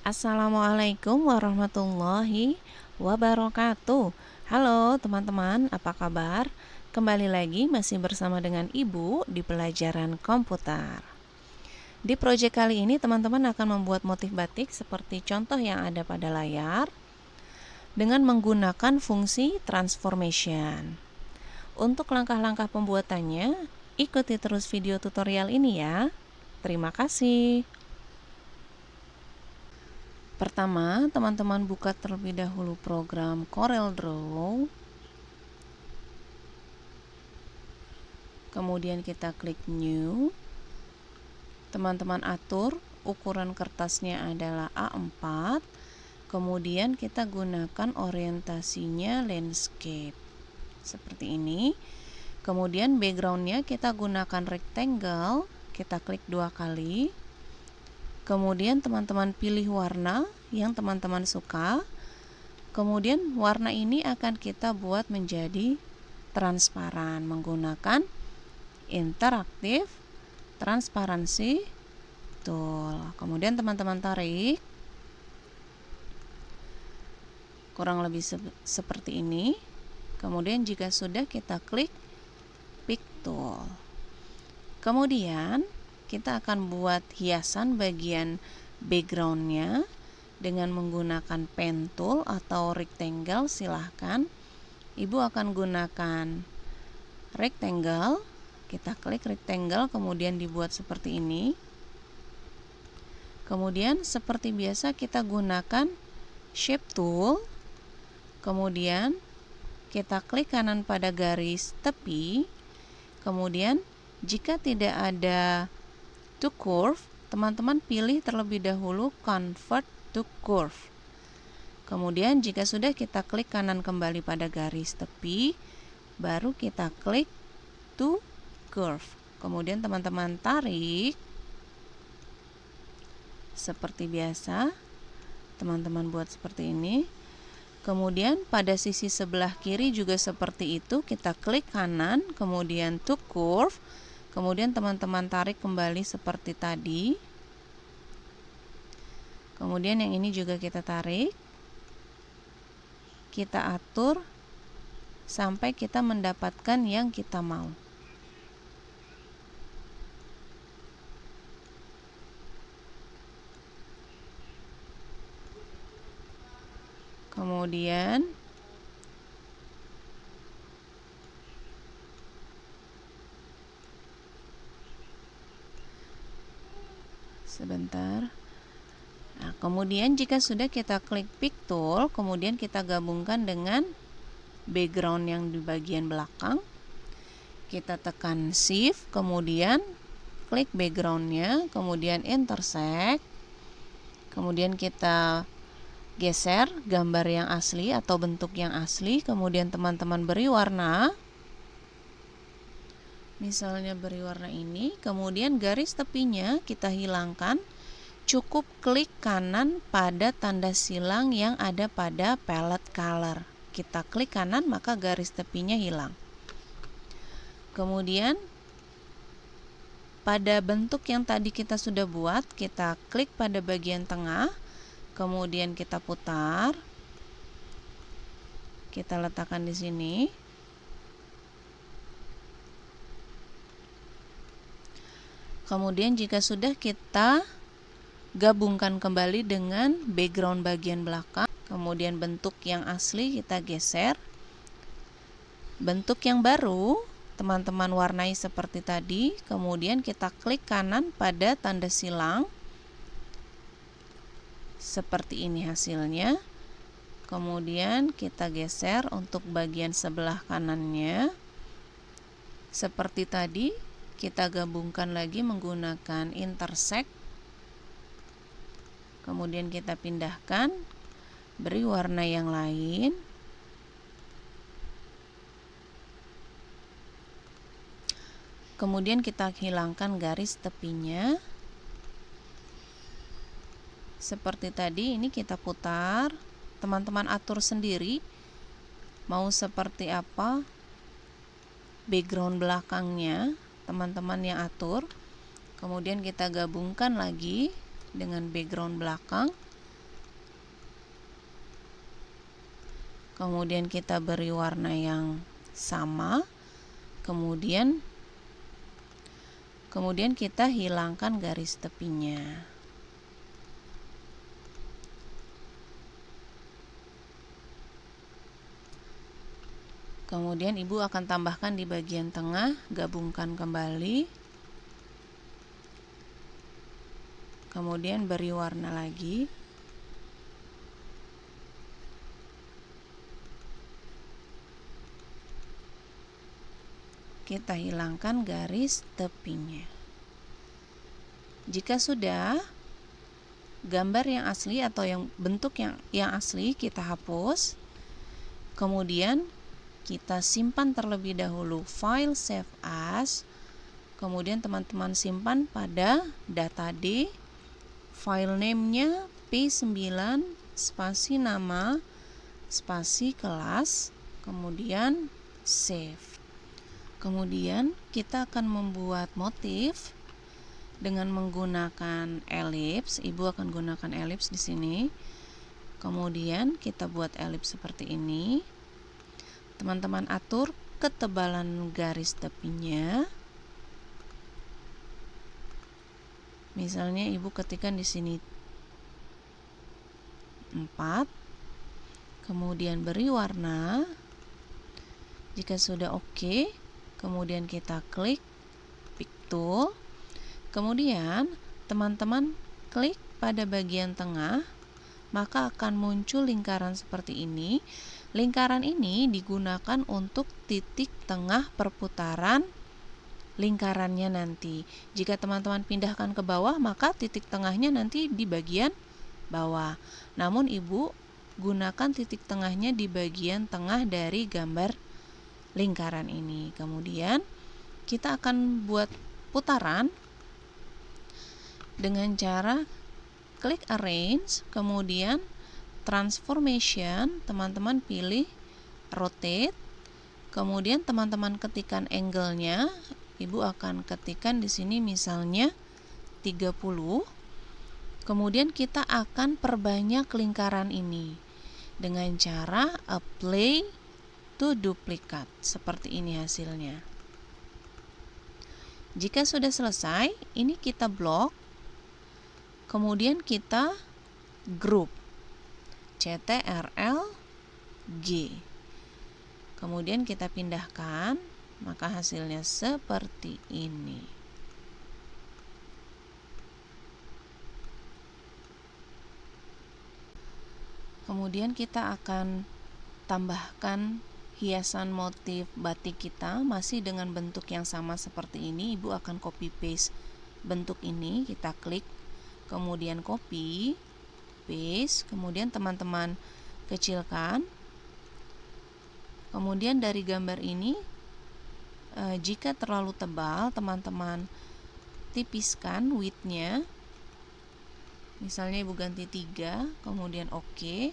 Assalamualaikum warahmatullahi wabarakatuh. Halo teman-teman, apa kabar? Kembali lagi masih bersama dengan Ibu di pelajaran komputer. Di proyek kali ini teman-teman akan membuat motif batik seperti contoh yang ada pada layar dengan menggunakan fungsi transformation. Untuk langkah-langkah pembuatannya, ikuti terus video tutorial ini ya. Terima kasih. Pertama, teman-teman buka terlebih dahulu program CorelDRAW. Kemudian kita klik New. Teman-teman atur ukuran kertasnya adalah A4. Kemudian kita gunakan orientasinya landscape. Seperti ini. Kemudian backgroundnya kita gunakan rectangle. Kita klik 2 kali. Kemudian teman-teman pilih warna yang teman-teman suka. Kemudian warna ini akan kita buat menjadi transparan menggunakan interaktif transparansi tool. Kemudian teman-teman tarik kurang lebih seperti ini. Kemudian jika sudah, kita klik pick tool. Kemudian kita akan buat hiasan bagian backgroundnya dengan menggunakan pen tool atau rectangle. Silahkan, Ibu akan gunakan rectangle. Kita klik rectangle, kemudian dibuat seperti ini. Kemudian seperti biasa kita gunakan shape tool. Kemudian kita klik kanan pada garis tepi. Kemudian jika tidak ada to curve, teman-teman pilih terlebih dahulu convert to curve. Kemudian jika sudah, kita klik kanan kembali pada garis tepi, baru kita klik to curve. Kemudian teman-teman tarik seperti biasa. Teman-teman buat seperti ini. Kemudian pada sisi sebelah kiri juga seperti itu, kita klik kanan, kemudian to curve. Kemudian teman-teman tarik kembali seperti tadi. Kemudian yang ini juga kita tarik. Kita atur sampai kita mendapatkan yang kita mau. Kemudian sebentar. Nah, kemudian jika sudah, kita klik pick tool, kemudian kita gabungkan dengan background yang di bagian belakang. Kita tekan shift, kemudian klik backgroundnya, kemudian intersect. Kemudian kita geser gambar yang asli atau bentuk yang asli. Kemudian teman-teman beri warna. Misalnya beri warna ini, kemudian garis tepinya kita hilangkan. Cukup klik kanan pada tanda silang yang ada pada palette color. Kita klik kanan, maka garis tepinya hilang. Kemudian pada bentuk yang tadi kita sudah buat, kita klik pada bagian tengah. Kemudian kita putar. Kita letakkan di sini. Kemudian jika sudah, kita gabungkan kembali dengan background bagian belakang. Kemudian bentuk yang asli kita geser. Bentuk yang baru teman-teman warnai seperti tadi. Kemudian kita klik kanan pada tanda silang. Seperti ini hasilnya. Kemudian kita geser untuk bagian sebelah kanannya. Seperti tadi, kita gabungkan lagi menggunakan intersect. Kemudian kita pindahkan, beri warna yang lain. Kemudian kita hilangkan garis tepinya. Seperti tadi, ini kita putar. Teman-teman atur sendiri mau seperti apa background belakangnya, teman-teman yang atur. Kemudian kita gabungkan lagi dengan background belakang. Kemudian kita beri warna yang sama. Kemudian kita hilangkan garis tepinya. Kemudian ibu akan tambahkan di bagian tengah, gabungkan kembali. Kemudian beri warna lagi. Kita hilangkan garis tepinya. Jika sudah, gambar yang asli atau yang bentuk yang asli kita hapus. Kemudian kita simpan terlebih dahulu file save as. Kemudian teman-teman simpan pada data D. File name-nya P9 spasi nama spasi kelas, kemudian save. Kemudian kita akan membuat motif dengan menggunakan elips. Ibu akan gunakan elips di sini. Kemudian kita buat elips seperti ini. Teman-teman atur ketebalan garis tepinya. Misalnya ibu ketikkan di sini 4. Kemudian beri warna. Jika sudah oke, kemudian kita klik pick tool. Kemudian teman-teman klik pada bagian tengah, maka akan muncul lingkaran seperti ini. Lingkaran ini digunakan untuk titik tengah perputaran lingkarannya nanti. Jika teman-teman pindahkan ke bawah, maka titik tengahnya nanti di bagian bawah. Namun ibu gunakan titik tengahnya di bagian tengah dari gambar lingkaran ini. Kemudian kita akan buat putaran dengan cara klik arrange, kemudian transformation, teman-teman pilih rotate, kemudian teman-teman ketikkan angle-nya. Ibu akan ketikkan di sini misalnya 30. Kemudian kita akan perbanyak lingkaran ini dengan cara apply to duplicate. Seperti ini hasilnya. Jika sudah selesai, ini kita blok. Kemudian kita group CTRL G. Kemudian kita pindahkan, maka hasilnya seperti ini. Kemudian kita akan tambahkan hiasan motif batik kita masih dengan bentuk yang sama seperti ini. Ibu akan copy paste bentuk ini, kita klik, kemudian copy, paste, kemudian teman-teman kecilkan. Kemudian dari gambar ini, jika terlalu tebal, teman-teman tipiskan width-nya. Misalnya ibu ganti 3, kemudian oke.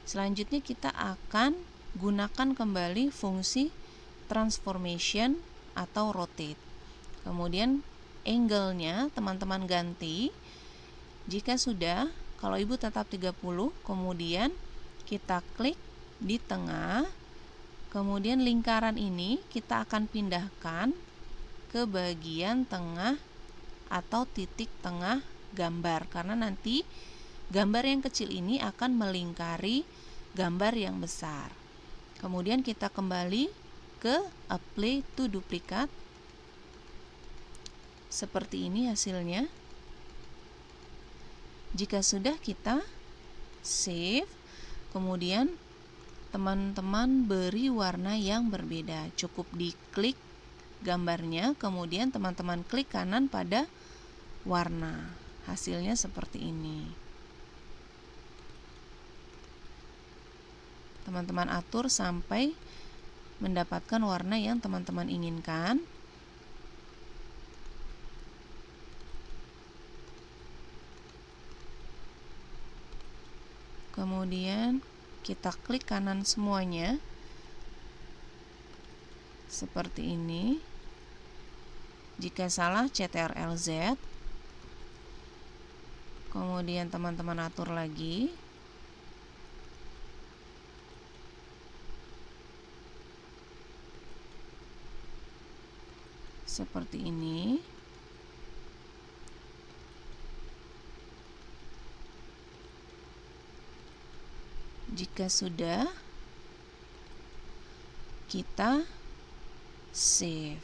Selanjutnya kita akan gunakan kembali fungsi transformation atau rotate. Kemudian angle-nya teman-teman ganti. Jika sudah, kalau ibu tetap 30, kemudian kita klik di tengah. Kemudian lingkaran ini kita akan pindahkan ke bagian tengah atau titik tengah gambar, karena nanti gambar yang kecil ini akan melingkari gambar yang besar. Kemudian kita kembali ke apply to duplicate. Seperti ini hasilnya. Jika sudah, kita save. Kemudian teman-teman beri warna yang berbeda. Cukup diklik gambarnya, kemudian teman-teman klik kanan pada warna. Hasilnya seperti ini. Teman-teman atur sampai mendapatkan warna yang teman-teman inginkan. Kemudian kita klik kanan semuanya seperti ini. Jika salah, CTRL Z. Kemudian teman-teman atur lagi. seperti ini. Jika sudah, kita save.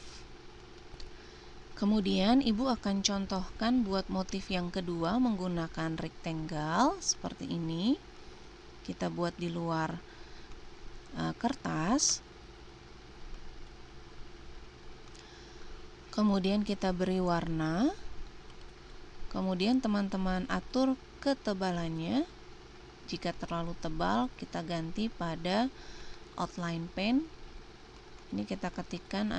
Kemudian ibu akan contohkan buat motif yang kedua menggunakan rectangle seperti ini. Kita buat di luar kertas. Kemudian kita beri warna. Kemudian teman-teman atur ketebalannya. Jika terlalu tebal, kita ganti pada outline pen. Ini kita ketikkan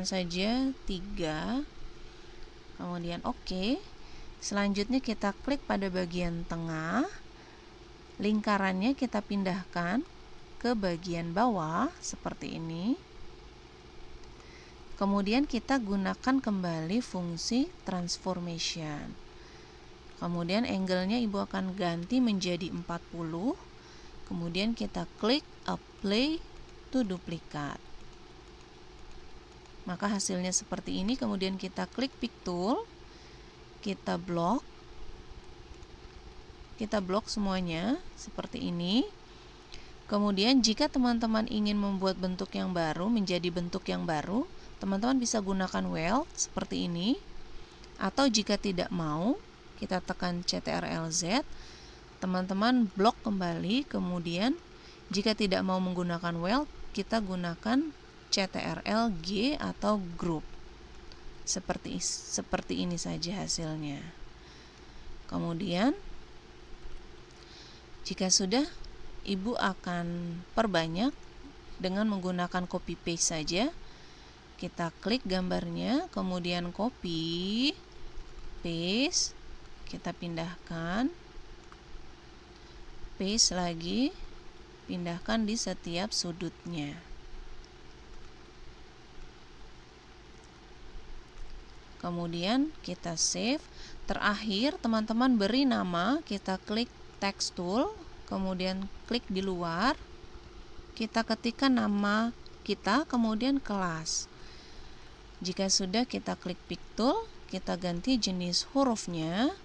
saja 3. Kemudian oke. Selanjutnya kita klik pada bagian tengah. Lingkarannya kita pindahkan ke bagian bawah seperti ini. Kemudian kita gunakan kembali fungsi transformation. Kemudian angle-nya ibu akan ganti menjadi 40. Kemudian kita klik apply to duplicate. Maka hasilnya seperti ini. Kemudian kita klik pick tool. Kita blok semuanya seperti ini. Kemudian jika teman-teman ingin membuat bentuk yang baru menjadi bentuk yang baru, teman-teman bisa gunakan weld seperti ini. Atau jika tidak mau, kita tekan CTRL-Z, teman-teman blok kembali. Kemudian jika tidak mau menggunakan weld, kita gunakan CTRL-G atau group. Seperti ini saja hasilnya. Kemudian jika sudah, ibu akan perbanyak dengan menggunakan copy paste saja. Kita klik gambarnya, kemudian copy, paste, kita pindahkan, paste lagi, pindahkan di setiap sudutnya. Kemudian kita save. Terakhir, teman-teman beri nama, kita klik text tool, kemudian klik di luar, kita ketikkan nama kita, kemudian kelas. Jika sudah, kita klik pick tool, kita ganti jenis hurufnya,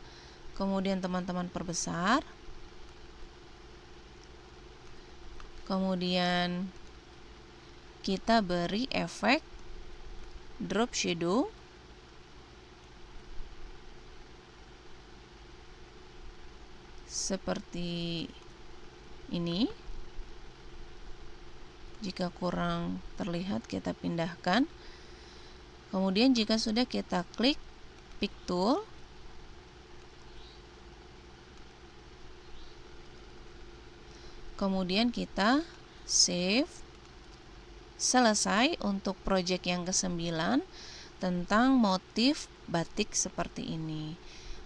kemudian teman-teman perbesar, kemudian kita beri efek drop shadow. Seperti ini. Jika kurang terlihat, kita pindahkan. Kemudian jika sudah, kita klik pick tool. Kemudian kita save. Selesai untuk project yang ke-9 tentang motif batik seperti ini.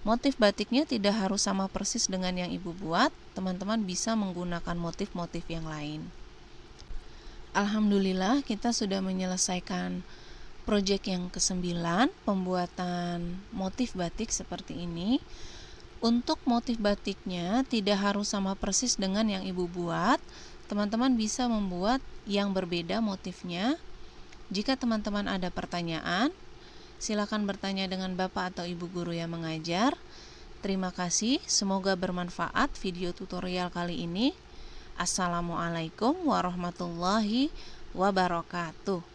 Motif batiknya tidak harus sama persis dengan yang ibu buat. Teman-teman bisa menggunakan motif-motif yang lain. Alhamdulillah, kita sudah menyelesaikan project yang ke-9, pembuatan motif batik seperti ini. Untuk motif batiknya tidak harus sama persis dengan yang ibu buat. Teman-teman bisa membuat yang berbeda motifnya. Jika teman-teman ada pertanyaan, silakan bertanya dengan Bapak atau Ibu guru yang mengajar. Terima kasih, semoga bermanfaat video tutorial kali ini. Assalamualaikum warahmatullahi wabarakatuh.